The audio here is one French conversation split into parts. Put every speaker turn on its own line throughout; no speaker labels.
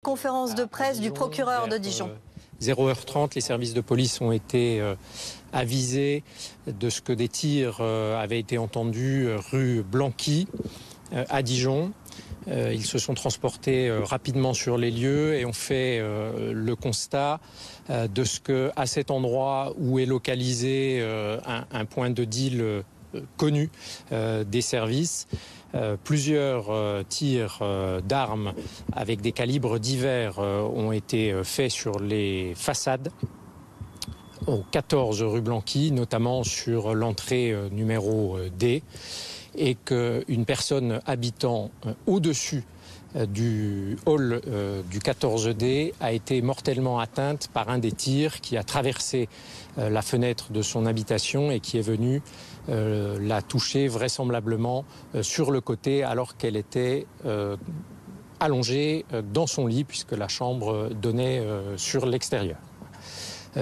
conférence de presse du procureur de Dijon.
0h30, les services de police ont été avisés de ce que des tirs avaient été entendus rue Blanqui à Dijon. Ils se sont transportés rapidement sur les lieux et ont fait le constat de ce que, à cet endroit où est localisé un point de deal connu des services, plusieurs tirs d'armes avec des calibres divers ont été faits sur les façades au 14 rue Blanqui, notamment sur l'entrée numéro D, et qu'une personne habitant au-dessus du hall du 14D a été mortellement atteinte par un des tirs qui a traversé la fenêtre de son habitation et qui est venu la toucher vraisemblablement sur le côté alors qu'elle était allongée dans son lit puisque la chambre donnait sur l'extérieur.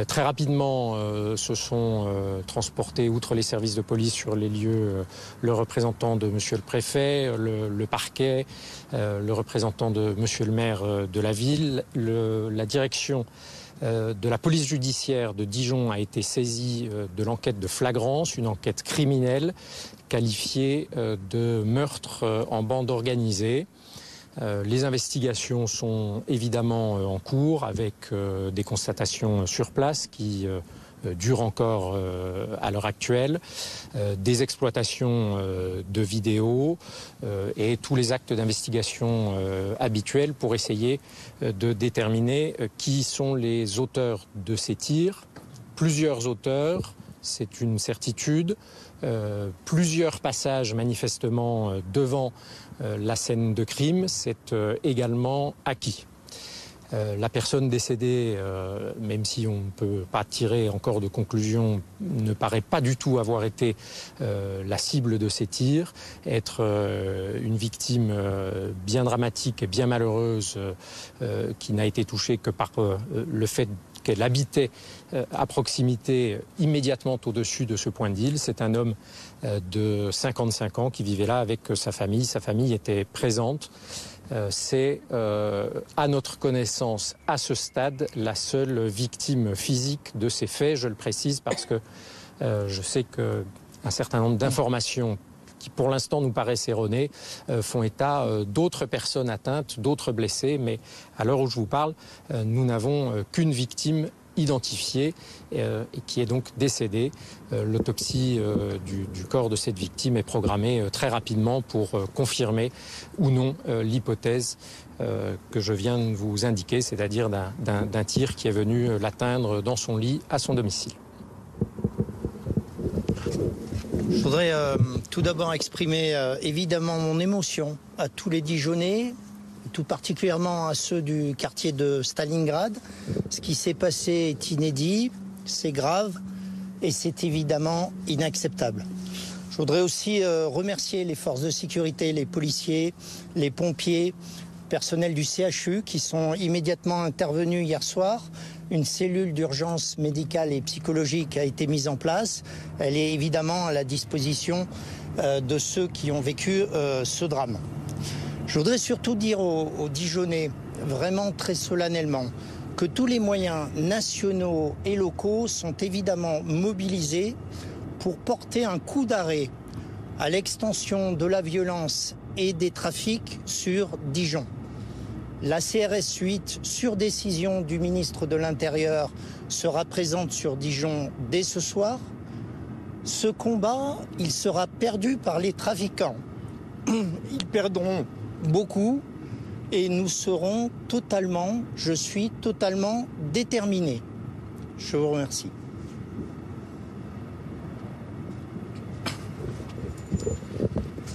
Très rapidement se sont transportés, outre les services de police sur les lieux, le représentant de monsieur le préfet, le parquet, le représentant de monsieur le maire de la ville. La direction de la police judiciaire de Dijon a été saisie de l'enquête de flagrance, une enquête criminelle qualifiée de meurtre en bande organisée. Les investigations sont évidemment en cours avec des constatations sur place qui durent encore à l'heure actuelle, des exploitations de vidéos et tous les actes d'investigation habituels pour essayer de déterminer qui sont les auteurs de ces tirs. Plusieurs auteurs, c'est une certitude. Plusieurs passages manifestement devant la scène de crime, c'est également acquis. La personne décédée, même si on ne peut pas tirer encore de conclusion, ne paraît pas du tout avoir été la cible de ces tirs, être une victime bien dramatique et bien malheureuse qui n'a été touchée que par le fait qu'elle habitait à proximité, immédiatement au-dessus de ce point de deal. C'est un homme de 55 ans qui vivait là avec sa famille. Sa famille était présente. C'est, à notre connaissance, à ce stade, la seule victime physique de ces faits. Je le précise parce que je sais qu'un certain nombre d'informations qui pour l'instant nous paraissent erronées, font état d'autres personnes atteintes, d'autres blessés, mais à l'heure où je vous parle, nous n'avons qu'une victime identifiée et qui est donc décédée. L'autopsie du corps de cette victime est programmée très rapidement pour confirmer ou non l'hypothèse que je viens de vous indiquer, c'est-à-dire d'un tir qui est venu l'atteindre dans son lit à son domicile.
Je voudrais tout d'abord exprimer évidemment mon émotion à tous les Dijonnais, tout particulièrement à ceux du quartier de Stalingrad. Ce qui s'est passé est inédit, c'est grave et c'est évidemment inacceptable. Je voudrais aussi remercier les forces de sécurité, les policiers, les pompiers, personnel du CHU qui sont immédiatement intervenus hier soir. Une cellule d'urgence médicale et psychologique a été mise en place. Elle est évidemment à la disposition de ceux qui ont vécu ce drame. Je voudrais surtout dire aux Dijonnais, vraiment très solennellement, que tous les moyens nationaux et locaux sont évidemment mobilisés pour porter un coup d'arrêt à l'extension de la violence et des trafics sur Dijon. La CRS 8, sur décision du ministre de l'Intérieur, sera présente sur Dijon dès ce soir. Ce combat, il sera perdu par les trafiquants. Ils perdront beaucoup et nous serons totalement, je suis totalement déterminé. Je vous remercie.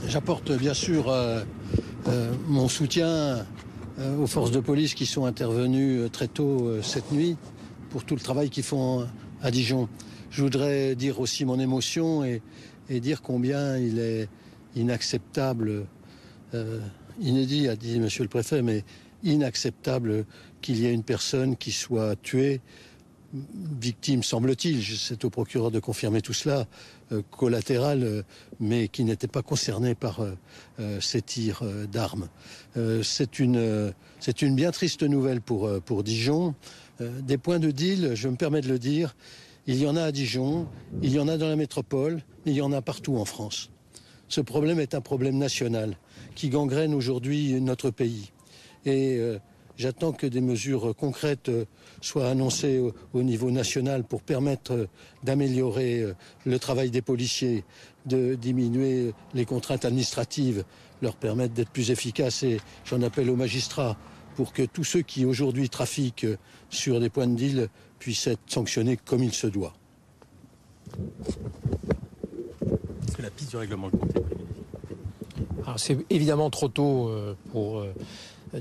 J'apporte bien sûr mon soutien aux forces de police qui sont intervenues très tôt cette nuit pour tout le travail qu'ils font à Dijon. Je voudrais dire aussi mon émotion et dire combien il est inacceptable, inédit a dit monsieur le préfet, mais inacceptable qu'il y ait une personne qui soit tuée victime, semble-t-il, c'est au procureur de confirmer tout cela, collatérale, mais qui n'était pas concernée par ces tirs d'armes. C'est une bien triste nouvelle pour Dijon. Des points de deal, je me permets de le dire, il y en a à Dijon, il y en a dans la métropole, mais il y en a partout en France. Ce problème est un problème national qui gangrène aujourd'hui notre pays. Et j'attends que des mesures concrètes soient annoncées au niveau national pour permettre d'améliorer le travail des policiers, de diminuer les contraintes administratives, leur permettre d'être plus efficaces. Et j'en appelle aux magistrats pour que tous ceux qui aujourd'hui trafiquent sur des points de deal puissent être sanctionnés comme il se doit.
Est-ce que la piste du règlement de compte est privilégiée ?
Alors, c'est évidemment trop tôt pour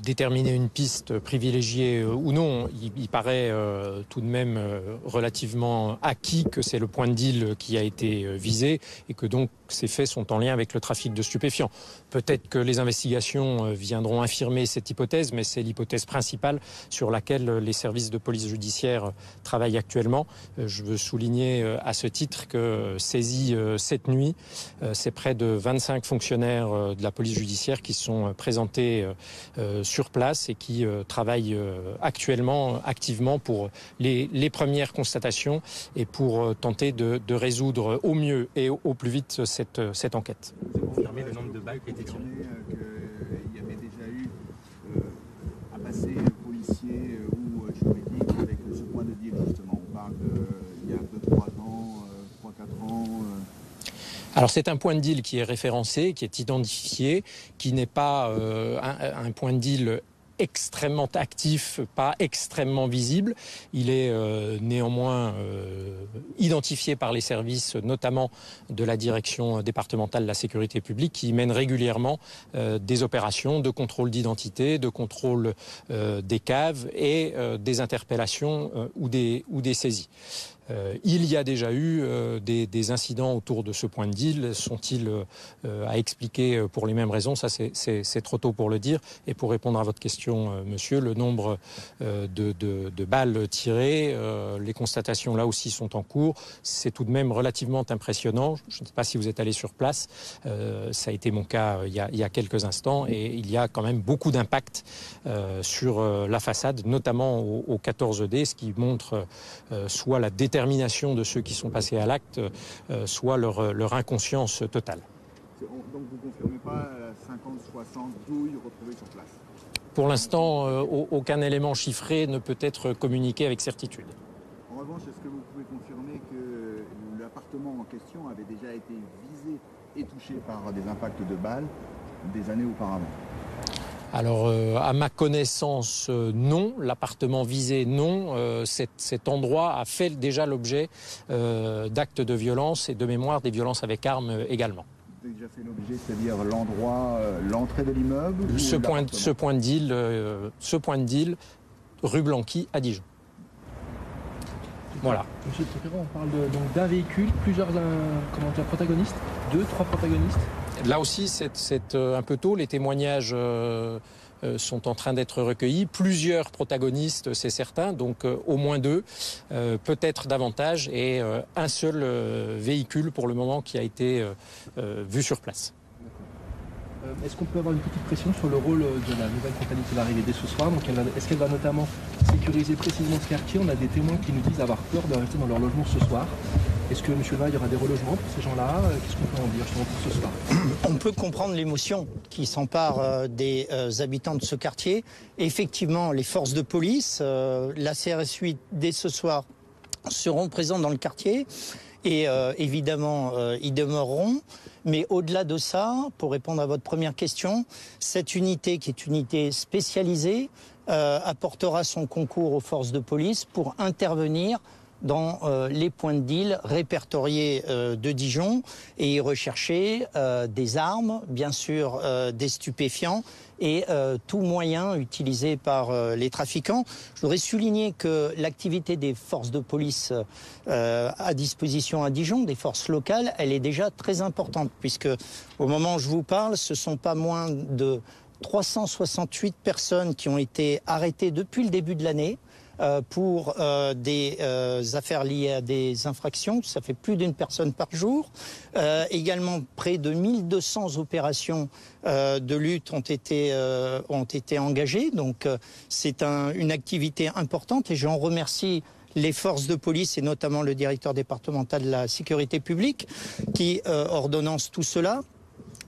déterminer une piste privilégiée ou non. Il paraît tout de même relativement acquis que c'est le point de deal qui a été visé et que donc ces faits sont en lien avec le trafic de stupéfiants. Peut-être que les investigations viendront infirmer cette hypothèse, mais c'est l'hypothèse principale sur laquelle les services de police judiciaire travaillent actuellement. Je veux souligner à ce titre que saisis cette nuit, c'est près de 25 fonctionnaires de la police judiciaire qui sont présentés sur place et qui travaillent actuellement activement pour les premières constatations et pour tenter de résoudre au mieux et au plus vite cette enquête.
Vous confirmez le nombre de balles qui a été tirées ?
Qu'il y avait déjà eu un passé policier ou juridique avec ce point de deal justement. On parle d'il y a 2-3 ans, 3-4 ans.
Alors c'est un point de deal qui est référencé, qui est identifié, qui n'est pas un point de deal extrêmement actif, pas extrêmement visible. Il est néanmoins identifié par les services, notamment de la direction départementale de la sécurité publique, qui mène régulièrement des opérations de contrôle d'identité, de contrôle des caves et des interpellations ou des saisies. Il y a déjà eu des incidents autour de ce point de deal. Sont-ils à expliquer pour les mêmes raisons? Ça, c'est trop tôt pour le dire. Et pour répondre à votre question, monsieur, le nombre de balles tirées, les constatations là aussi sont en cours. C'est tout de même relativement impressionnant. Je ne sais pas si vous êtes allé sur place. Ça a été mon cas il y a quelques instants. Et il y a quand même beaucoup d'impact sur la façade, notamment au 14D, ce qui montre soit la détermination de ceux qui sont passés à l'acte, soit leur inconscience totale.
Donc vous ne confirmez pas 50-60 douilles retrouvées sur place?
Pour l'instant, aucun élément chiffré ne peut être communiqué avec certitude.
En revanche, est-ce que vous pouvez confirmer que l'appartement en question avait déjà été visé et touché par des impacts de balles des années auparavant?
Alors, à ma connaissance, non. L'appartement visé, non. Cet endroit a fait déjà l'objet d'actes de violence et de mémoire des violences avec armes également.
Vous avez déjà fait l'objet, c'est-à-dire l'endroit, l'entrée de l'immeuble?
Ce point de deal, rue Blanqui à Dijon. Voilà.
Monsieur le procureur, on parle donc d'un véhicule, plusieurs protagonistes, 2-3 protagonistes.
Là aussi, c'est un peu tôt. Les témoignages sont en train d'être recueillis. Plusieurs protagonistes, c'est certain, donc au moins 2, peut-être davantage, et un seul véhicule pour le moment qui a été vu sur place.
Est-ce qu'on peut avoir une petite pression sur le rôle de la nouvelle compagnie qui va arriver dès ce soir? Donc est-ce qu'elle va notamment sécuriser précisément ce quartier? On a des témoins qui nous disent avoir peur de rester dans leur logement ce soir. Est-ce que, monsieur le maire, il y aura des relogements pour ces gens-là? Qu'est-ce qu'on peut en dire justement pour ce soir?
On peut comprendre l'émotion qui s'empare des habitants de ce quartier. Effectivement, les forces de police, la CRS 8, dès ce soir, seront présentes dans le quartier. Et évidemment, ils demeureront. Mais au-delà de ça, pour répondre à votre première question, cette unité, qui est une unité spécialisée, apportera son concours aux forces de police pour intervenir dans les points de deal répertoriés de Dijon et y rechercher des armes, bien sûr des stupéfiants et tout moyen utilisé par les trafiquants. Je voudrais souligner que l'activité des forces de police à disposition à Dijon, des forces locales, elle est déjà très importante puisque au moment où je vous parle, ce sont pas moins de 368 personnes qui ont été arrêtées depuis le début de l'année. pour des affaires liées à des infractions. Ça fait plus d'une personne par jour. Également, près de 1200 opérations de lutte ont été engagées. Donc, c'est une activité importante et j'en remercie les forces de police et notamment le directeur départemental de la sécurité publique qui ordonnance tout cela.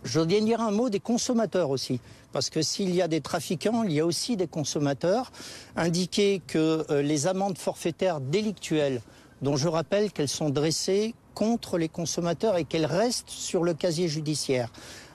Je voudrais dire un mot des consommateurs aussi, parce que s'il y a des trafiquants, il y a aussi des consommateurs. Indiquer que les amendes forfaitaires délictuelles, dont je rappelle qu'elles sont dressées contre les consommateurs et qu'elles restent sur le casier judiciaire,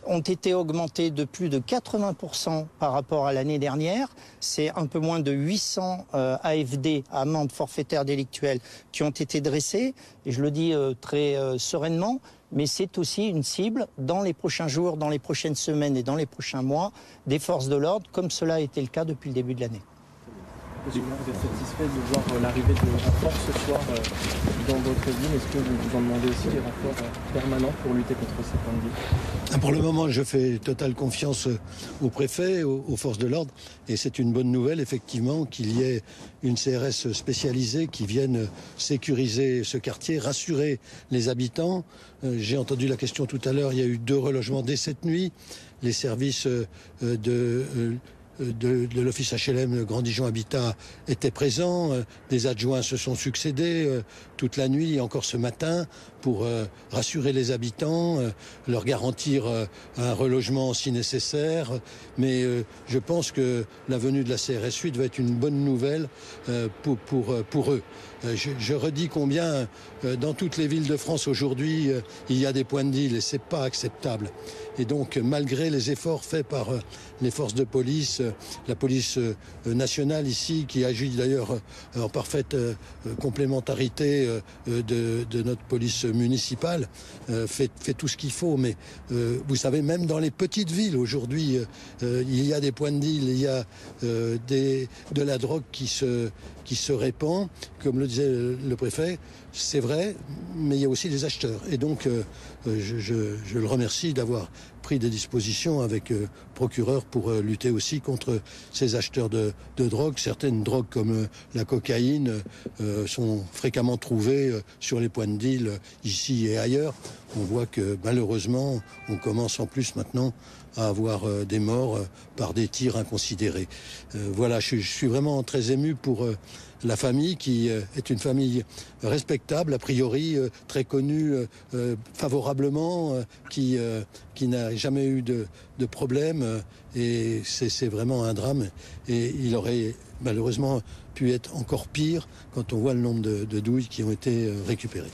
ont été augmentées de plus de 80% par rapport à l'année dernière. C'est un peu moins de 800 AFD, amendes forfaitaires délictuelles, qui ont été dressées. Et je le dis très sereinement, mais c'est aussi une cible dans les prochains jours, dans les prochaines semaines et dans les prochains mois des forces de l'ordre, comme cela a été le cas depuis le début de l'année.
Monsieur le maire, vous êtes satisfait de voir l'arrivée de renforts ce soir dans votre ville? Est-ce que vous vous en demandez aussi des renforts permanents pour lutter contre ces points de vie?
Pour le moment, je fais totale confiance au préfet, aux forces de l'ordre. Et c'est une bonne nouvelle, effectivement, qu'il y ait une CRS spécialisée qui vienne sécuriser ce quartier, rassurer les habitants. J'ai entendu la question tout à l'heure, il y a eu 2 relogements dès cette nuit. Les services de l'office HLM Grand Dijon Habitat étaient présents. Des adjoints se sont succédés toute la nuit et encore ce matin pour rassurer les habitants, leur garantir un relogement si nécessaire. Mais je pense que la venue de la CRS 8 va être une bonne nouvelle pour eux. Je redis combien dans toutes les villes de France aujourd'hui il y a des points de deal et c'est pas acceptable. Et donc malgré les efforts faits par les forces de police, la police nationale ici qui agit d'ailleurs en parfaite complémentarité de notre police municipale, fait tout ce qu'il faut. Mais vous savez, même dans les petites villes aujourd'hui, il y a des points de deal, il y a de la drogue qui se répand, comme le disait le préfet, c'est vrai, mais il y a aussi des acheteurs. Et donc, je le remercie d'avoir pris des dispositions avec procureur pour lutter aussi contre ces acheteurs de drogue. Certaines drogues comme la cocaïne sont fréquemment trouvées sur les points de deal ici et ailleurs. On voit que malheureusement, on commence en plus maintenant à avoir des morts par des tirs inconsidérés. Voilà, je suis vraiment très ému pour la famille qui est une famille respectable, a priori très connue favorablement, qui n'a jamais eu de problème et c'est vraiment un drame et il aurait malheureusement pu être encore pire quand on voit le nombre de douilles qui ont été récupérées.